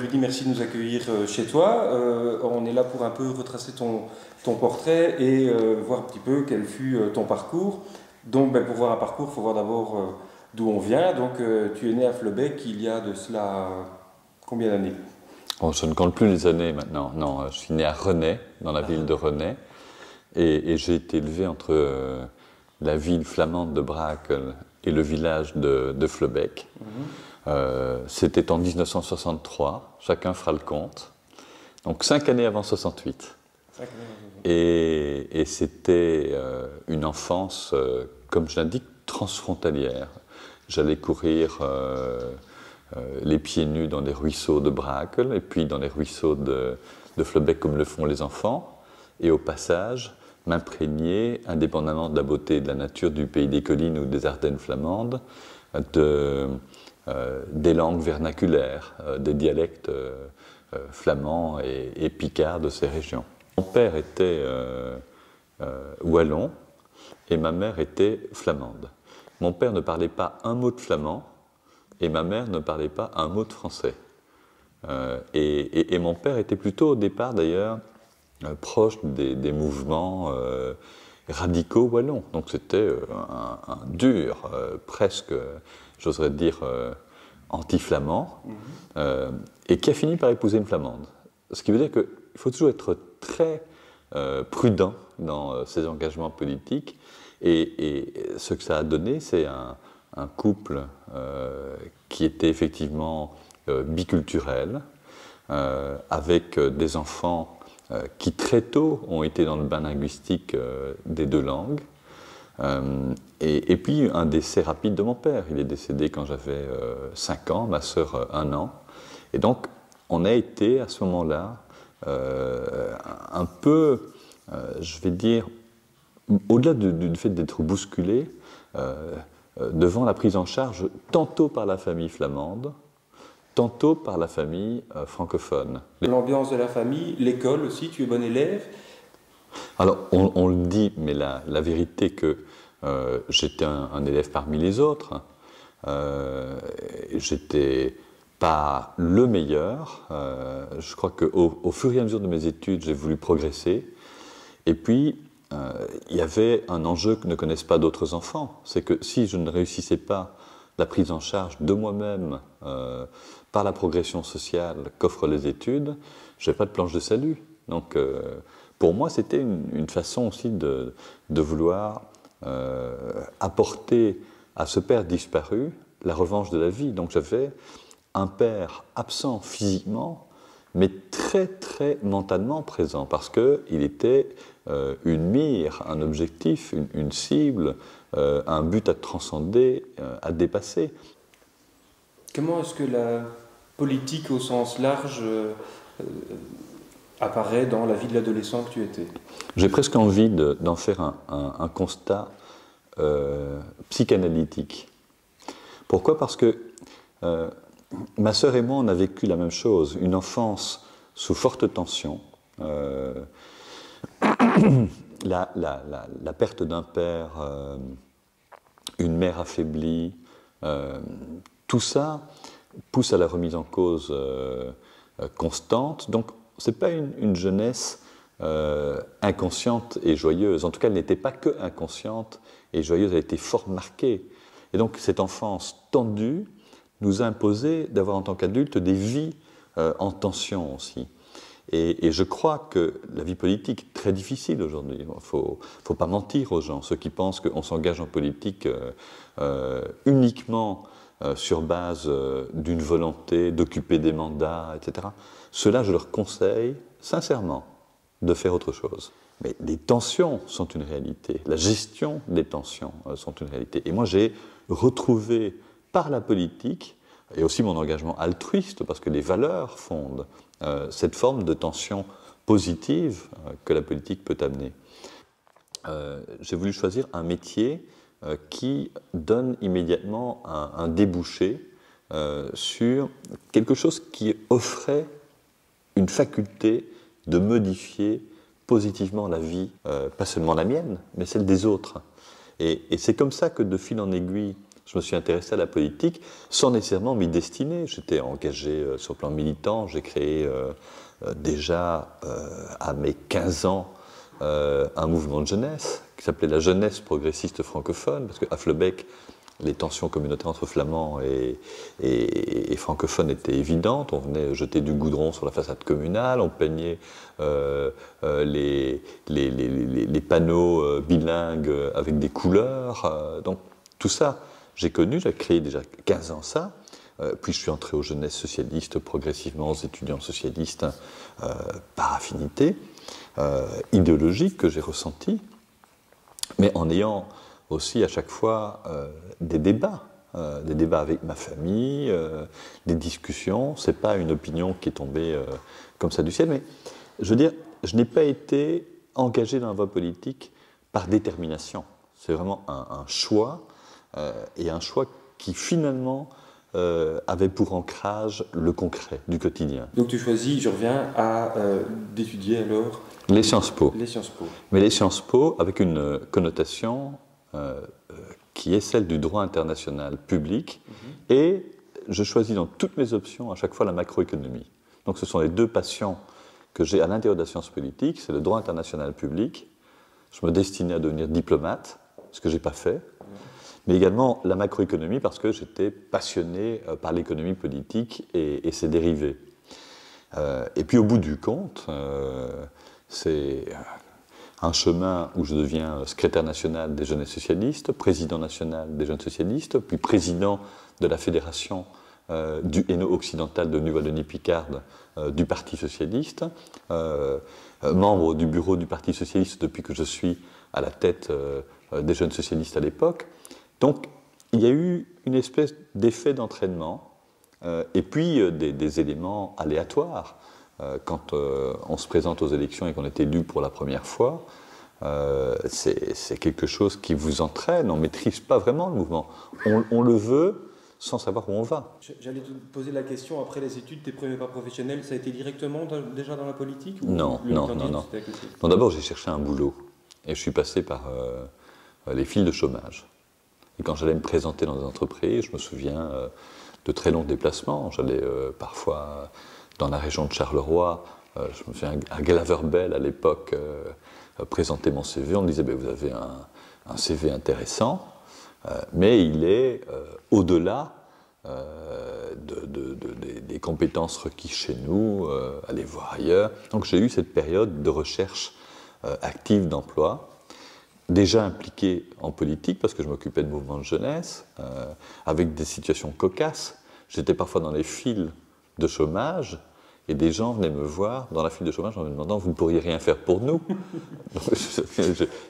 Je dis merci de nous accueillir chez toi. On est là pour un peu retracer ton portrait et voir un petit peu quel fut ton parcours. Donc pour voir un parcours, il faut voir d'abord d'où on vient. Donc tu es né à Fleubec il y a de cela combien d'années? Bon, je ne compte plus les années maintenant. Non, je suis né à Renay, dans la ville de Renay, et j'ai été élevé entre la ville flamande de Brakel et le village de Fleubec. C'était en 1963, chacun fera le compte. Donc 5 années avant 68. Et c'était une enfance, comme je l'indique, transfrontalière. J'allais courir les pieds nus dans les ruisseaux de Brakel et puis dans les ruisseaux de Fleubec comme le font les enfants. Et au passage, m'imprégner, indépendamment de la beauté de la nature du pays des collines ou des Ardennes flamandes, des langues vernaculaires, des dialectes flamands et picards de ces régions. Mon père était wallon et ma mère était flamande. Mon père ne parlait pas un mot de flamand et ma mère ne parlait pas un mot de français. Et mon père était plutôt au départ d'ailleurs proche des mouvements radicaux wallons. Donc c'était un dur, presque, j'oserais dire, anti-flamand, et qui a fini par épouser une flamande. Ce qui veut dire qu'il faut toujours être très prudent dans ses engagements politiques, et ce que ça a donné, c'est un couple qui était effectivement biculturel, avec des enfants qui très tôt ont été dans le bain linguistique des deux langues, et puis un décès rapide de mon père. Il est décédé quand j'avais 5 ans, ma sœur 1 an, et donc on a été à ce moment-là un peu, je vais dire, au-delà du fait d'être bousculé, devant la prise en charge tantôt par la famille flamande, tantôt par la famille francophone. L'ambiance de la famille, l'école aussi, tu es bon élève? Alors, on le dit, mais la vérité que j'étais un élève parmi les autres. J'étais pas le meilleur. Je crois qu'au fur et à mesure de mes études, j'ai voulu progresser. Et puis, il y avait un enjeu que ne connaissent pas d'autres enfants. C'est que si je ne réussissais pas la prise en charge de moi-même par la progression sociale qu'offrent les études, je n'avais pas de planche de salut. Donc, pour moi, c'était une façon aussi de vouloir apporter à ce père disparu la revanche de la vie. Donc, j'avais un père absent physiquement, mais très, très mentalement présent, parce qu'il était une mire, un objectif, une cible, un but à transcender, à dépasser. Comment est-ce que la politique au sens large apparaît dans la vie de l'adolescent que tu étais? J'ai presque envie d'en faire un constat psychanalytique. Pourquoi? Parce que ma sœur et moi, on a vécu la même chose, une enfance sous forte tension, la perte d'un père, une mère affaiblie, tout ça pousse à la remise en cause constante. Donc, ce n'est pas une jeunesse inconsciente et joyeuse. En tout cas, elle n'était pas que inconsciente et joyeuse, elle était fort marquée. Et donc, cette enfance tendue nous a imposé d'avoir en tant qu'adultes des vies en tension aussi. Et je crois que la vie politique est très difficile aujourd'hui. Il ne faut pas mentir aux gens, ceux qui pensent qu'on s'engage en politique uniquement sur base d'une volonté d'occuper des mandats, etc. Ceux-là, je leur conseille sincèrement de faire autre chose. Mais les tensions sont une réalité, la gestion des tensions sont une réalité. Et moi, j'ai retrouvé par la politique, et aussi mon engagement altruiste, parce que les valeurs fondent cette forme de tension positive que la politique peut amener. J'ai voulu choisir un métier qui donne immédiatement un débouché sur quelque chose qui offrait une faculté de modifier positivement la vie, pas seulement la mienne, mais celle des autres. Et c'est comme ça que de fil en aiguille, je me suis intéressé à la politique sans nécessairement m'y destiner. J'étais engagé sur le plan militant, j'ai créé déjà à mes 15 ans un mouvement de jeunesse qui s'appelait la Jeunesse progressiste francophone, parce qu'à Fleubec, les tensions communautaires entre flamands et francophones étaient évidentes. On venait jeter du goudron sur la façade communale, on peignait les panneaux bilingues avec des couleurs. Donc tout ça, j'ai connu, j'ai créé déjà 15 ans ça. Puis je suis entré aux jeunesses socialistes progressivement, aux étudiants socialistes par affinité idéologique que j'ai ressenti, mais en ayant aussi à chaque fois des débats avec ma famille, des discussions. C'est pas une opinion qui est tombée comme ça du ciel, mais je veux dire, je n'ai pas été engagé dans la voie politique par détermination. C'est vraiment un choix, et un choix qui finalement avait pour ancrage le concret du quotidien. Donc tu choisis, je reviens, d'étudier alors les Sciences Po. Les Sciences Po. Mais les Sciences Po avec une connotation qui est celle du droit international public, et je choisis dans toutes mes options à chaque fois la macroéconomie. Donc ce sont les deux passions que j'ai à l'intérieur de la science politique, c'est le droit international public. Je me destinais à devenir diplomate, ce que je n'ai pas fait, mais également la macroéconomie parce que j'étais passionné par l'économie politique et ses dérivés. Et puis au bout du compte, c'est un chemin où je deviens secrétaire national des jeunes socialistes, président national des jeunes socialistes, puis président de la fédération du Hainaut occidental de Nouvelle-Wallonie-Picarde du Parti socialiste, membre du bureau du Parti socialiste depuis que je suis à la tête des jeunes socialistes à l'époque. Donc il y a eu une espèce d'effet d'entraînement et puis des éléments aléatoires. Quand on se présente aux élections et qu'on est élu pour la première fois, c'est quelque chose qui vous entraîne. On ne maîtrise pas vraiment le mouvement. On le veut sans savoir où on va. J'allais te poser la question, après les études, tes premiers pas professionnels, ça a été directement déjà dans la politique ou Non. Bon, d'abord, j'ai cherché un boulot et je suis passé par les files de chômage. Et quand j'allais me présenter dans des entreprises, je me souviens de très longs déplacements. J'allais parfois dans la région de Charleroi, je me souviens à Glaverbell à l'époque, présenter mon CV. On me disait, vous avez un CV intéressant, mais il est au-delà des compétences requises chez nous, allez voir ailleurs. Donc j'ai eu cette période de recherche active d'emploi, déjà impliqué en politique, parce que je m'occupais de mouvements de jeunesse, avec des situations cocasses. J'étais parfois dans les files de chômage, et des gens venaient me voir dans la file de chômage en me demandant « Vous ne pourriez rien faire pour nous ?»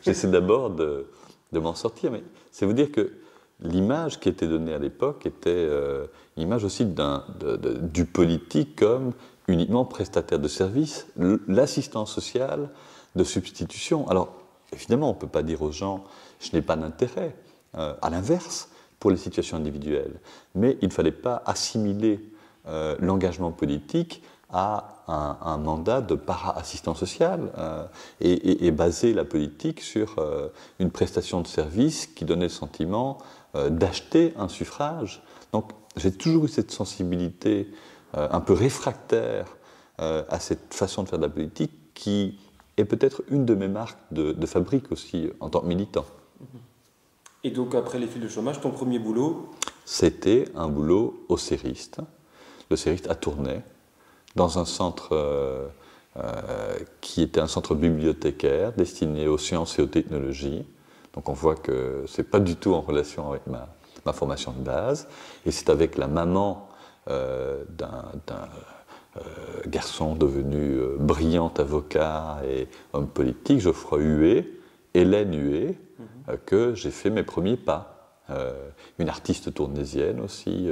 J'essaie d'abord de m'en sortir, mais c'est vous dire que l'image qui était donnée à l'époque était une image aussi du politique comme uniquement prestataire de services, l'assistance sociale de substitution. Alors, évidemment, on ne peut pas dire aux gens « je n'ai pas d'intérêt », à l'inverse, pour les situations individuelles. Mais il ne fallait pas assimiler l'engagement politique à un mandat de para-assistant social et baser la politique sur une prestation de service qui donnait le sentiment d'acheter un suffrage. Donc j'ai toujours eu cette sensibilité un peu réfractaire à cette façon de faire de la politique qui est peut-être une de mes marques de fabrique aussi en tant que militant. Et donc après les files de chômage, ton premier boulot? C'était un boulot au Cériste, le Cériste à Tournai, dans un centre qui était un centre bibliothécaire destiné aux sciences et aux technologies. Donc on voit que ce n'est pas du tout en relation avec ma formation de base. Et c'est avec la maman d'un garçon devenu brillant avocat et homme politique, Geoffroy Huet, Hélène Huet, que j'ai fait mes premiers pas. Une artiste tournaisienne aussi,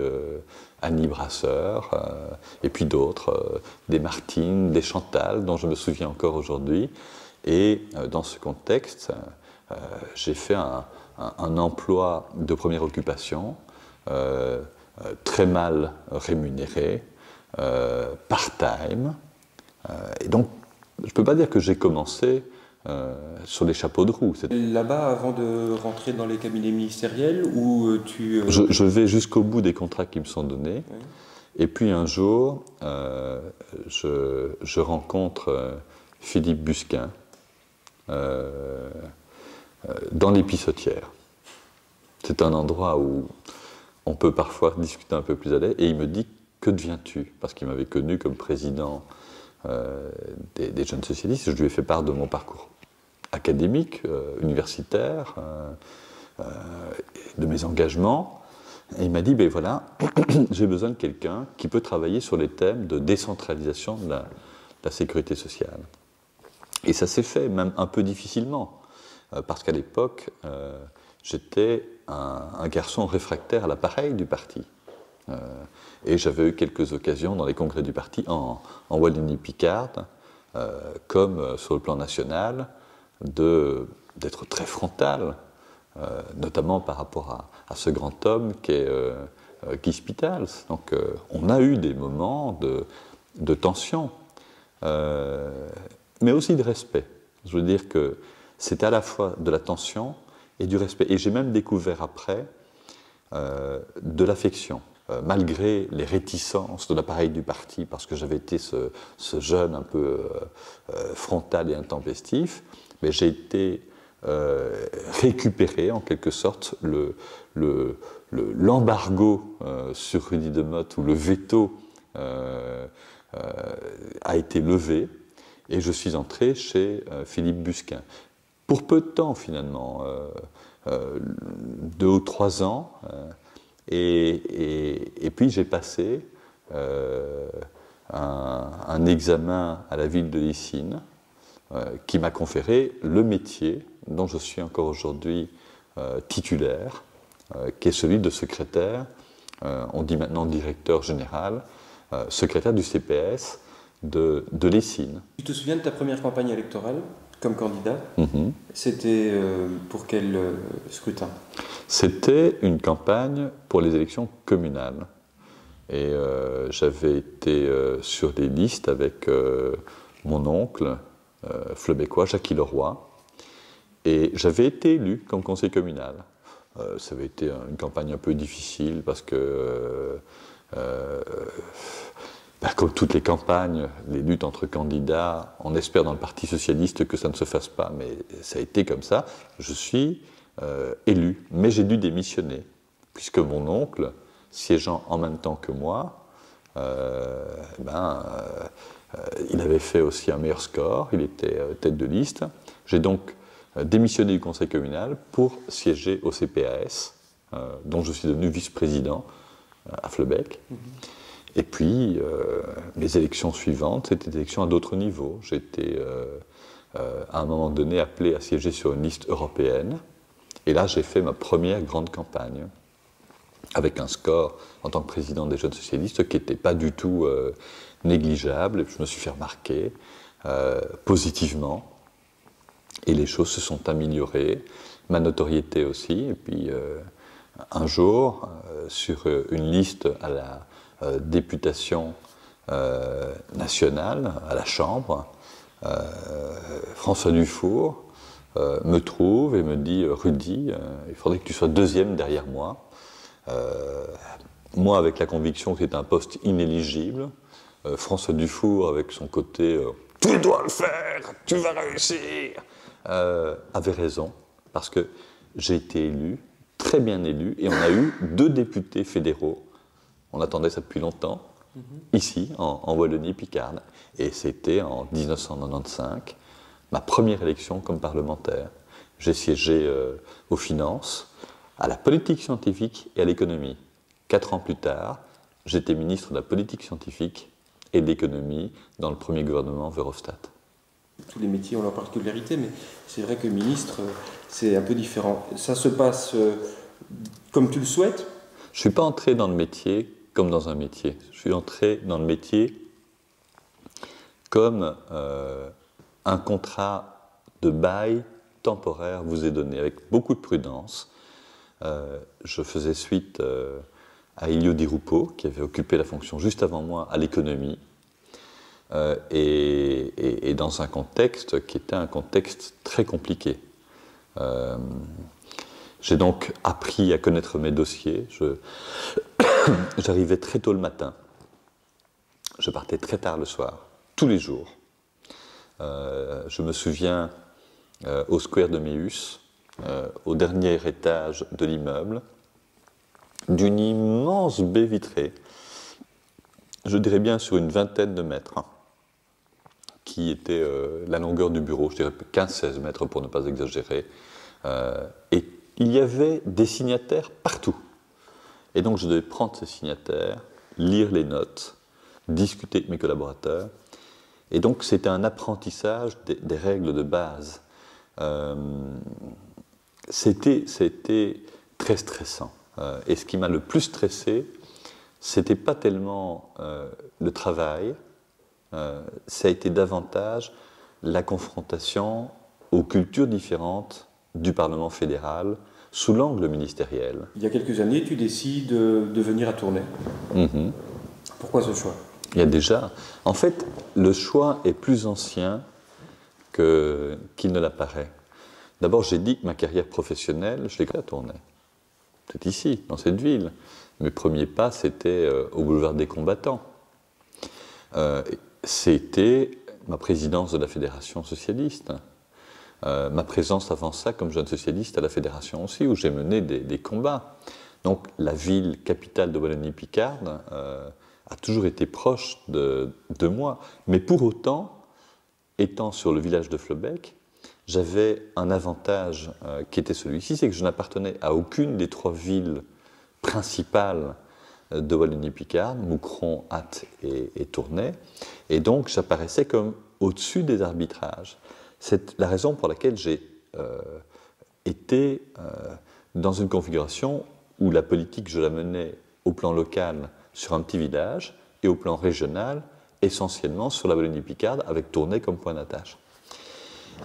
Annie Brasseur, et puis d'autres, des Martine, des Chantal, dont je me souviens encore aujourd'hui. Et dans ce contexte, j'ai fait un emploi de première occupation, très mal rémunéré, part-time. Et donc, je ne peux pas dire que j'ai commencé sur les chapeaux de roue. Là-bas, avant de rentrer dans les cabinets ministériels, où tu... Je vais jusqu'au bout des contrats qui me sont donnés. Oui. Et puis un jour, je rencontre Philippe Busquin dans l'Épissotière. C'est un endroit où on peut parfois discuter un peu plus à l'aise. Et il me dit, que deviens-tu? Parce qu'il m'avait connu comme président des jeunes socialistes. Je lui ai fait part de mon parcours académique, universitaire, de mes engagements. Et il m'a dit, ben voilà, j'ai besoin de quelqu'un qui peut travailler sur les thèmes de décentralisation de la sécurité sociale. Et ça s'est fait, même un peu difficilement, parce qu'à l'époque, j'étais un garçon réfractaire à l'appareil du parti. Et j'avais eu quelques occasions dans les congrès du parti en Wallonie-Picarde, comme sur le plan national, d'être très frontal, notamment par rapport à ce grand homme qu'est Guy Spitals. Donc on a eu des moments de tension, mais aussi de respect. Je veux dire que c'était à la fois de la tension et du respect. Et j'ai même découvert après de l'affection. Malgré les réticences de l'appareil du parti, parce que j'avais été ce jeune un peu frontal et intempestif, mais j'ai été récupéré en quelque sorte l'embargo sur Rudy Demotte, où le veto a été levé, et je suis entré chez Philippe Busquin. Pour peu de temps finalement, 2 ou 3 ans, et puis j'ai passé un examen à la ville de Lessines qui m'a conféré le métier dont je suis encore aujourd'hui titulaire, qui est celui de secrétaire, on dit maintenant directeur général, secrétaire du CPS de Lessines. Tu te souviens de ta première campagne électorale comme candidat? C'était pour quel scrutin? C'était une campagne pour les élections communales. Et j'avais été sur des listes avec mon oncle, flebecquois, Jacques Leroy, et j'avais été élu comme conseiller communal. Ça avait été une campagne un peu difficile parce que, comme toutes les campagnes, les luttes entre candidats, on espère dans le Parti socialiste que ça ne se fasse pas, mais ça a été comme ça. Je suis élu, mais j'ai dû démissionner, puisque mon oncle, siégeant en même temps que moi, il avait fait aussi un meilleur score, il était tête de liste. J'ai donc démissionné du conseil communal pour siéger au CPAS, dont je suis devenu vice-président à Flebecq. Et puis, les élections suivantes, c'était des élections à d'autres niveaux. J'ai été, à un moment donné, appelé à siéger sur une liste européenne. Et là, j'ai fait ma première grande campagne, avec un score en tant que président des jeunes socialistes qui n'était pas du tout négligeable. Je me suis fait remarquer positivement. Et les choses se sont améliorées, ma notoriété aussi. Et puis, un jour, sur une liste à la députation nationale, à la Chambre, François Dufour me trouve et me dit « Rudy, il faudrait que tu sois deuxième derrière moi ». Moi, avec la conviction que c'était un poste inéligible, François Dufour, avec son côté « Tu dois le faire, tu vas réussir », avait raison, parce que j'ai été élu, très bien élu, et on a eu 2 députés fédéraux. On attendait ça depuis longtemps, ici, en Wallonie-Picarde. Et c'était en 1995, ma première élection comme parlementaire. J'ai siégé aux finances, à la politique scientifique et à l'économie. 4 ans plus tard, j'étais ministre de la politique scientifique et de l'économie dans le premier gouvernement Verhofstadt. Tous les métiers ont leur particularité, mais c'est vrai que ministre, c'est un peu différent. Ça se passe comme tu le souhaites? Je ne suis pas entré dans le métier comme dans un métier. Je suis entré dans le métier comme un contrat de bail temporaire vous est donné, avec beaucoup de prudence. Je faisais suite à Elio Di Rupo, qui avait occupé la fonction juste avant moi à l'économie. et dans un contexte qui était un contexte très compliqué. J'ai donc appris à connaître mes dossiers. J'arrivais très tôt le matin. Je partais très tard le soir, tous les jours. Je me souviens au square de Méus, au dernier étage de l'immeuble, d'une immense baie vitrée, je dirais bien sur une vingtaine de mètres, qui était la longueur du bureau, je dirais 15-16 mètres pour ne pas exagérer. Et il y avait des signataires partout. Et donc je devais prendre ces signataires, lire les notes, discuter avec mes collaborateurs. Et donc c'était un apprentissage des règles de base. C'était très stressant. Et ce qui m'a le plus stressé, c'était pas tellement le travail, ça a été davantage la confrontation aux cultures différentes du Parlement fédéral sous l'angle ministériel. Il y a quelques années, tu décides de venir à Tournai. Pourquoi ce choix? Il y a déjà... En fait, le choix est plus ancien qu'il ne l'apparaît. D'abord, j'ai dit que ma carrière professionnelle, je l'ai créée à Tournai. C'est ici, dans cette ville. Mes premiers pas, c'était au boulevard des Combattants. C'était ma présidence de la Fédération socialiste. Ma présence avant ça, comme jeune socialiste, à la Fédération aussi, où j'ai mené des combats. Donc, la ville capitale de Wallonie-Picarde a toujours été proche de moi. Mais pour autant, étant sur le village de Flobecq, j'avais un avantage qui était celui-ci, c'est que je n'appartenais à aucune des trois villes principales de Wallonie-Picarde, Moucron, Ath et Tournai, et donc j'apparaissais comme au-dessus des arbitrages. C'est la raison pour laquelle j'ai été dans une configuration où la politique, je la menais au plan local sur un petit village et au plan régional, essentiellement sur la Wallonie-Picarde, avec Tournai comme point d'attache.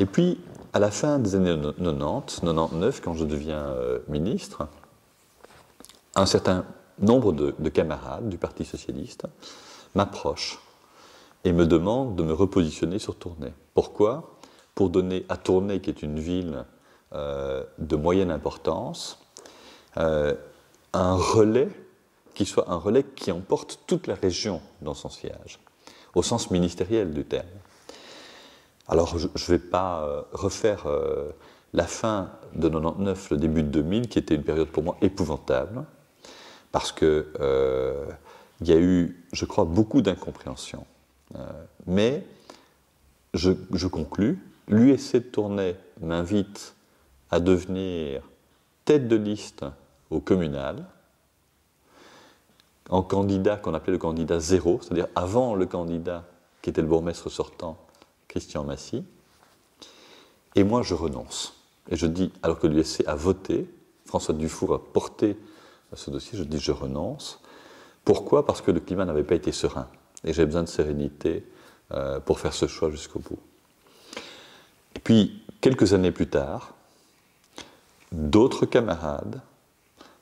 Et puis, à la fin des années 90, 99, quand je deviens ministre, un certain nombre de camarades du Parti socialiste m'approchent et me demandent de me repositionner sur Tournai. Pourquoi? Pour donner à Tournai, qui est une ville de moyenne importance, un relais qui soit un relais qui emporte toute la région dans son sillage, au sens ministériel du terme. Alors, je ne vais pas refaire la fin de 99, le début de 2000, qui était une période pour moi épouvantable, parce qu'il y a eu, je crois, beaucoup d'incompréhension. Mais je conclus, l'USC de Tournai m'invite à devenir tête de liste au communal, en candidat qu'on appelait le candidat zéro, c'est-à-dire avant le candidat qui était le bourgmestre sortant, Christian Massy, et moi je renonce. Et je dis, alors que l'USC a voté, François Dufour a porté ce dossier, je dis je renonce. Pourquoi? Parce que le climat n'avait pas été serein, et j'ai besoin de sérénité pour faire ce choix jusqu'au bout. Et puis, quelques années plus tard, d'autres camarades,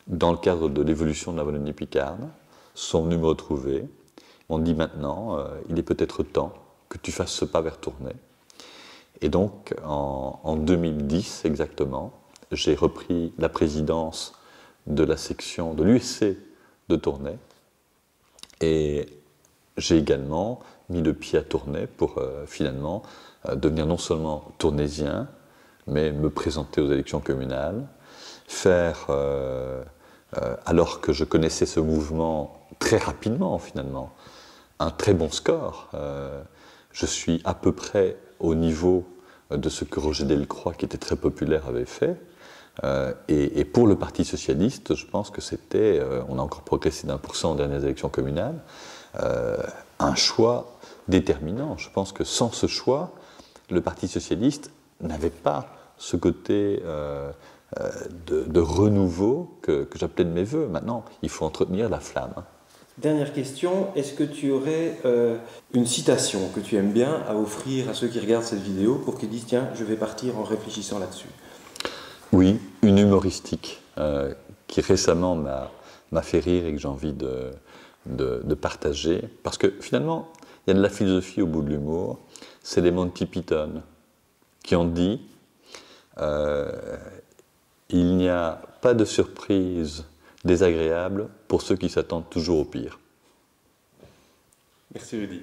dans le cadre de l'évolution de la Wallonie-Picarde, sont venus me retrouver, m'ont dit maintenant, il est peut-être temps que tu fasses ce pas vers Tournai. Et donc, en 2010 exactement, j'ai repris la présidence de la section de l'USC de Tournai, et j'ai également mis le pied à Tournai pour finalement devenir non seulement tournaisien, mais me présenter aux élections communales, faire, alors que je connaissais ce mouvement très rapidement finalement, un très bon score. Je suis à peu près au niveau de ce que Roger Delcroix, qui était très populaire, avait fait. Et pour le Parti socialiste, je pense que c'était, on a encore progressé d'1% aux dernières élections communales, un choix déterminant. Je pense que sans ce choix, le Parti socialiste n'avait pas ce côté de renouveau que j'appelais de mes voeux. Maintenant, il faut entretenir la flamme. Dernière question, est-ce que tu aurais une citation que tu aimes bien à offrir à ceux qui regardent cette vidéo pour qu'ils disent « Tiens, je vais partir en réfléchissant là-dessus ». Oui, une humoristique qui récemment m'a fait rire et que j'ai envie de partager. Parce que finalement, Il y a de la philosophie au bout de l'humour. C'est les Monty Python qui ont dit il n'y a pas de surprise désagréable pour ceux qui s'attendent toujours au pire. Merci Rudy.